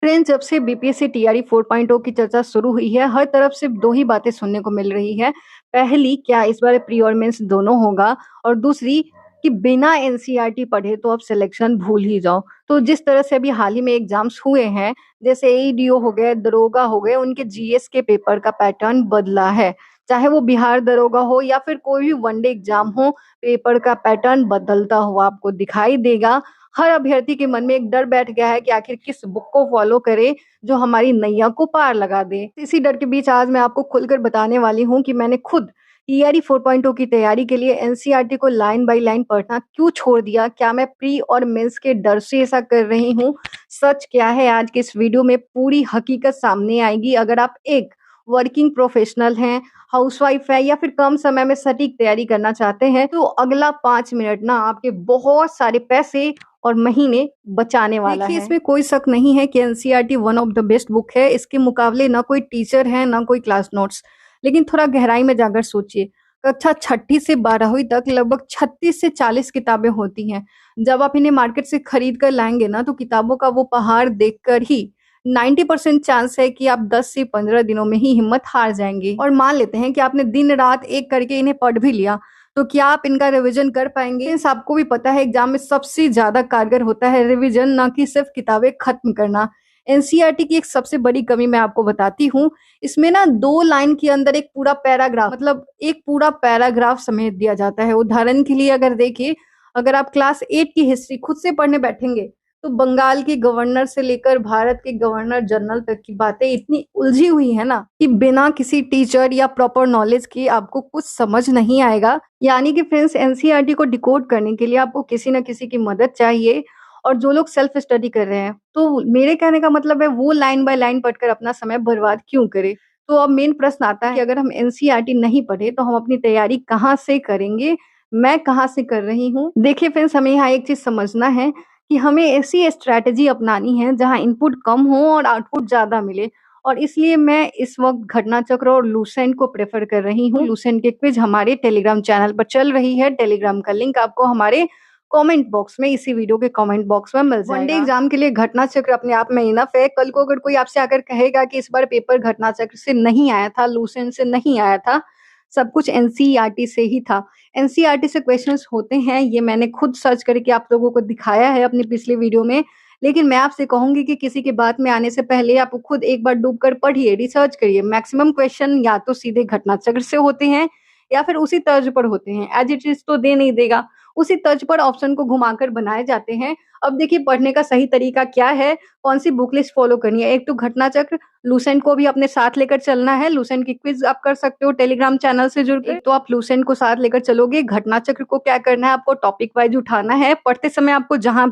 Friends, जब से BPSC TRE 4.0 की चर्चा शुरू हुई है, हर तरफ सिर्फ 2 ही बातें सुनने को मिल रही है। पहली, क्या इस बार प्री और मेंस दोनों होगा? और दूसरी कि बिना एनसीईआरटी पढ़े तो अब सिलेक्शन भूल ही जाओ। तो जिस तरह से अभी हाल ही में एग्ज़ाम्स हुए हैं, जैसे एईडीओ हो गए, दरोगा हो गए, उनके जीएस के पेपर का पैटर्न बदला है। चाहे वो बिहार दरोगा हो या फिर कोई भी वनडे एग्ज़ाम हो, पेपर का पैटर्न बदलता हुआ आपको दिखाई देगा। हर अभ्यर्थी के मन में एक डर बैठ गया है कि आखिर किस बुक को फॉलो करें जो हमारी नैया को पार लगा दे। इसी डर के बीच आज मैं आपको खुलकर बताने वाली हूँ कि मैंने खुद टीआरई 4.0 की तैयारी के लिए एनसीईआरटी को लाइन बाय लाइन पढ़ना क्यों छोड़ दिया, क्या मैं प्री और मेंस के डर से ऐसा कर रही हूँ, सच क्या है, आज के इस वीडियो में पूरी हकीकत सामने आएगी। अगर आप एक वर्किंग प्रोफेशनल हैं, हाउसवाइफ है या फिर कम समय में सटीक तैयारी करना चाहते हैं, तो अगला 5 मिनट ना आपके बहुत सारे पैसे और महीने बचाने वाला है। देखिए, इसमें कोई शक नहीं है कि NCERT one of the best book है। इसके मुकाबले ना कोई टीचर है, ना कोई क्लास नोट्स। लेकिन थोड़ा गहराई में जाकर सोचिए, कक्षा छठी से 12वीं तक लगभग 36 से 40 किताबें होती हैं। जब आप इन्हें मार्केट से खरीद कर लाएंगे ना, तो किताबों का वो पहाड़ देखकर ही 90% चांस है कि आप 10 से 15 दिनों में ही हिम्मत हार जाएंगे। और मान लेते हैं कि आपने दिन रात एक करके इन्हें पढ़ भी लिया, तो क्या आप इनका रिवीजन कर पाएंगे? फ्रेंड्स, आपको भी पता है एग्जाम में सबसे ज्यादा कारगर होता है रिवीजन, ना कि सिर्फ किताबें खत्म करना। एनसीईआरटी की एक सबसे बड़ी कमी मैं आपको बताती हूँ, इसमें ना 2 लाइन के अंदर एक पूरा पैराग्राफ, मतलब एक पूरा पैराग्राफ समेट दिया जाता है। उदाहरण के लिए अगर देखिए, अगर आप क्लास 8 की हिस्ट्री खुद से पढ़ने बैठेंगे, तो बंगाल के गवर्नर से लेकर भारत के गवर्नर जनरल तक की बातें इतनी उलझी हुई है ना कि बिना किसी टीचर या प्रॉपर नॉलेज के आपको कुछ समझ नहीं आएगा। यानी कि फ्रेंड्स, एनसीईआरटी को डिकोड करने के लिए आपको किसी न किसी की मदद चाहिए। और जो लोग सेल्फ स्टडी कर रहे हैं, तो मेरे कहने का मतलब है वो लाइन बाय लाइन पढ़कर अपना समय बर्बाद क्यों करें। तो अब मेन प्रश्न आता है कि अगर हम एनसीईआरटी नहीं पढ़े तो हम अपनी तैयारी कहाँ से करेंगे? मैं कहाँ से कर रही हूँ? देखिए फ्रेंड्स, हमें यहाँ एक चीज समझना है कि हमें ऐसी स्ट्रैटेजी अपनानी है जहाँ इनपुट कम हो और आउटपुट ज़्यादा मिले। और इसलिए मैं इस वक्त घटना चक्र और लूसेंट को प्रेफर कर रही हूँ। लूसेंट की क्विज हमारे टेलीग्राम चैनल पर चल रही है। टेलीग्राम का लिंक आपको हमारे कमेंट बॉक्स में, इसी वीडियो के कमेंट बॉक्स में मिल जाएगा। वनडे एग्जाम के लिए घटना चक्र अपने आप में इनफ है। कल को अगर कोई आपसे आकर कहेगा कि इस बार पेपर घटना चक्र से नहीं आया था, लूसेंट से नहीं आया था, सब कुछ एनसीईआरटी से ही था। एनसीईआरटी से क्वेश्चंस होते हैं, ये मैंने खुद सर्च करके आप लोगों को दिखाया है अपनी पिछली वीडियो में। लेकिन मैं आपसे कहूंगी कि किसी की बात में आने से पहले आप खुद एक बार डूब कर पढ़िए, रिसर्च करिए। मैक्सिमम क्वेश्चन या तो सीधे घटना चक्र से होते हैं या फिर उसी तर्ज पर होते हैं। एज इट इज तो दे नहीं देगा, उसी तर्ज पर ऑप्शन को घुमाकर बनाए जाते हैं। अब देखिए, पढ़ने का सही तरीका क्या है, कौन सी बुक लिस्ट फॉलो करनी है। एक तो घटना चक्र, लूसेंट को भी अपने साथ लेकर चलना है। लूसेंट की क्विज आप कर सकते हो टेलीग्राम चैनल से जुड़कर। एक तो आप लूसेंट को साथ लेकर चलोगे, घटना चक्र को क्या करना है, आपको टॉपिक वाइज उठाना है। पढ़ते समय आपको जहां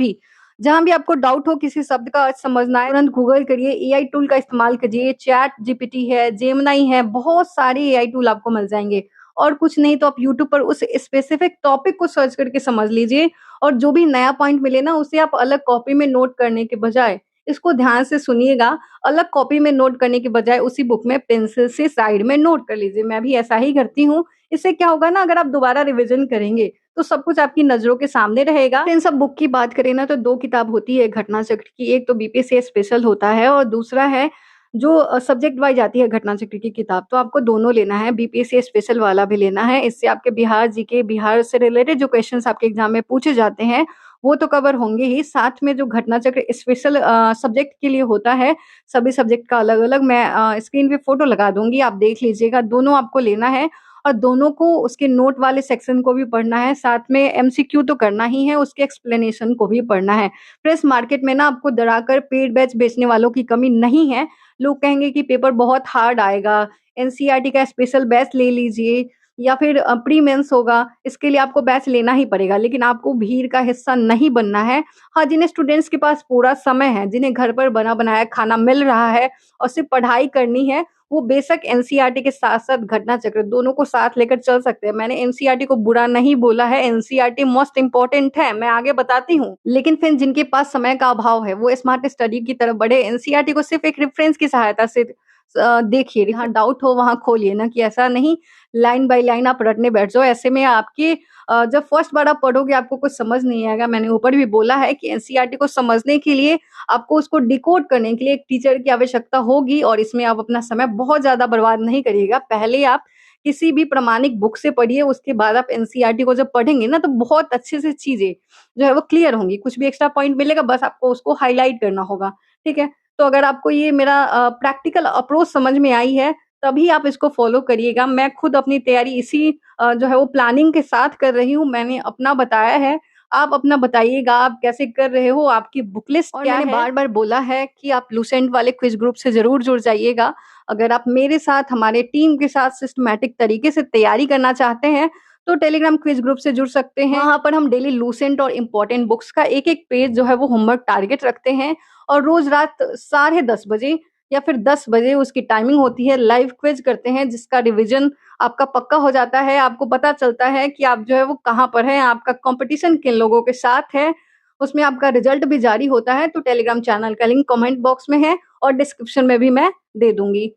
भी आपको डाउट हो, किसी शब्द का अर्थ समझना है, तुरंत गूगल करिए, एआई टूल का इस्तेमाल करिए। चैट जीपीटी है, जेमिनी है, बहुत सारे एआई टूल आपको मिल जाएंगे। और कुछ नहीं तो आप यूट्यूब पर उस स्पेसिफिक टॉपिक को सर्च करके समझ लीजिए। और जो भी नया पॉइंट मिले ना, उसे आप अलग कॉपी में नोट करने के बजाय, इसको ध्यान से सुनिएगा, अलग कॉपी में नोट करने के बजाय उसी बुक में पेंसिल से साइड में नोट कर लीजिए। मैं भी ऐसा ही करती हूँ। इससे क्या होगा ना, अगर आप दोबारा रिवीजन करेंगे तो सब कुछ आपकी नजरों के सामने रहेगा। इन सब बुक की बात करें ना, तो 2 किताब होती है घटना चक्र की। एक तो बीपीएससी स्पेशल होता है और दूसरा है जो सब्जेक्ट वाइज आती है घटना चक्र की किताब। तो आपको दोनों लेना है, बीपीएससी स्पेशल वाला भी लेना है। इससे आपके बिहार जीके, बिहार से रिलेटेड जो क्वेश्चंस आपके एग्जाम में पूछे जाते हैं वो तो कवर होंगे ही, साथ में जो घटना चक्र स्पेशल सब्जेक्ट के लिए होता है, सभी सब्जेक्ट का अलग अलग मैं स्क्रीन पे फोटो लगा दूंगी, आप देख लीजिएगा। दोनों आपको लेना है और दोनों को उसके नोट वाले सेक्शन को भी पढ़ना है, साथ में एमसीक्यू तो करना ही है, उसके एक्सप्लेनेशन को भी पढ़ना है। प्रेस मार्केट में ना आपको डराकर पेड बैच बेचने वालों की कमी नहीं है। लोग कहेंगे कि पेपर बहुत हार्ड आएगा, एनसीईआरटी का स्पेशल बैच ले लीजिए या फिर प्री मेंस होगा, इसके लिए आपको बैच लेना ही पड़ेगा। लेकिन आपको भीड़ का हिस्सा नहीं बनना है। हाँ, जिन्हें स्टूडेंट्स के पास पूरा समय है, जिन्हें घर पर बना बनाया खाना मिल रहा है और सिर्फ पढ़ाई करनी है, वो बेशक एनसीईआरटी के साथ साथ घटना चक्र दोनों को साथ लेकर चल सकते हैं। मैंने एनसीईआरटी को बुरा नहीं बोला है, एनसीईआरटी मोस्ट इंपॉर्टेंट है, मैं आगे बताती हूँ। लेकिन फिर जिनके पास समय का अभाव है, वो स्मार्ट स्टडी की तरफ बढ़े। एनसीईआरटी को सिर्फ एक रेफरेंस की सहायता से देखिए, जहाँ डाउट हो वहां खोलिए, ना कि ऐसा नहीं लाइन बाय लाइन आप रटने बैठ जाओ। ऐसे में आपके जब फर्स्ट बार आप पढ़ोगे आपको कुछ समझ नहीं आएगा। मैंने ऊपर भी बोला है कि एनसीईआरटी को समझने के लिए आपको उसको डिकोड करने के लिए एक टीचर की आवश्यकता होगी और इसमें आप अपना समय बहुत ज़्यादा बर्बाद नहीं करिएगा। पहले आप किसी भी प्रामाणिक बुक से पढ़िए, उसके बाद आप एनसीईआरटी को जब पढ़ेंगे ना तो बहुत अच्छे से चीज़ें जो है वो क्लियर होंगी। कुछ भी एक्स्ट्रा पॉइंट मिलेगा बस आपको उसको हाइलाइट करना होगा, ठीक है? तो अगर आपको ये मेरा प्रैक्टिकल अप्रोच समझ में आई है, तभी आप इसको फ़ॉलो करिएगा। मैं खुद अपनी तैयारी इसी जो है वो प्लानिंग के साथ कर रही हूँ। मैंने अपना बताया है, आप अपना बताइएगा आप कैसे कर रहे हो, आपकी बुक लिस्ट क्या है? और मैंने बार-बार बोला है कि आप लूसेंट वाले क्विज़ ग्रुप से ज़रूर जुड़ जाइएगा। अगर आप मेरे साथ, हमारे टीम के साथ सिस्टमैटिक तरीके से तैयारी करना चाहते हैं, तो टेलीग्राम क्विज़ ग्रुप से जुड़ सकते हैं। वहाँ पर हम डेली लूसेंट और इम्पोर्टेंट बुक्स का एक-एक पेज जो है वो होमवर्क टारगेट रखते हैं और रोज़ रात 10:30 बजे या फिर 10 बजे उसकी टाइमिंग होती है, लाइव क्विज़ करते हैं जिसका रिवीजन आपका पक्का हो जाता है। आपको पता चलता है कि आप जो है वो कहाँ पर हैं, आपका कॉम्पिटिशन किन लोगों के साथ है। उसमें आपका रिज़ल्ट भी जारी होता है, तो टेलीग्राम चैनल का लिंक कमेंट बॉक्स में है और डिस्क्रिप्शन में भी मैं दे दूँगी।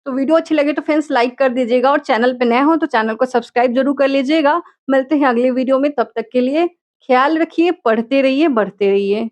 तो वीडियो अच्छी लगे तो फ्रेंड्स लाइक कर दीजिएगा और चैनल पे नए हो तो चैनल को सब्सक्राइब ज़रूर कर लीजिएगा। मिलते हैं अगली वीडियो में, तब तक के लिए ख़्याल रखिए, पढ़ते रहिए, बढ़ते रहिए।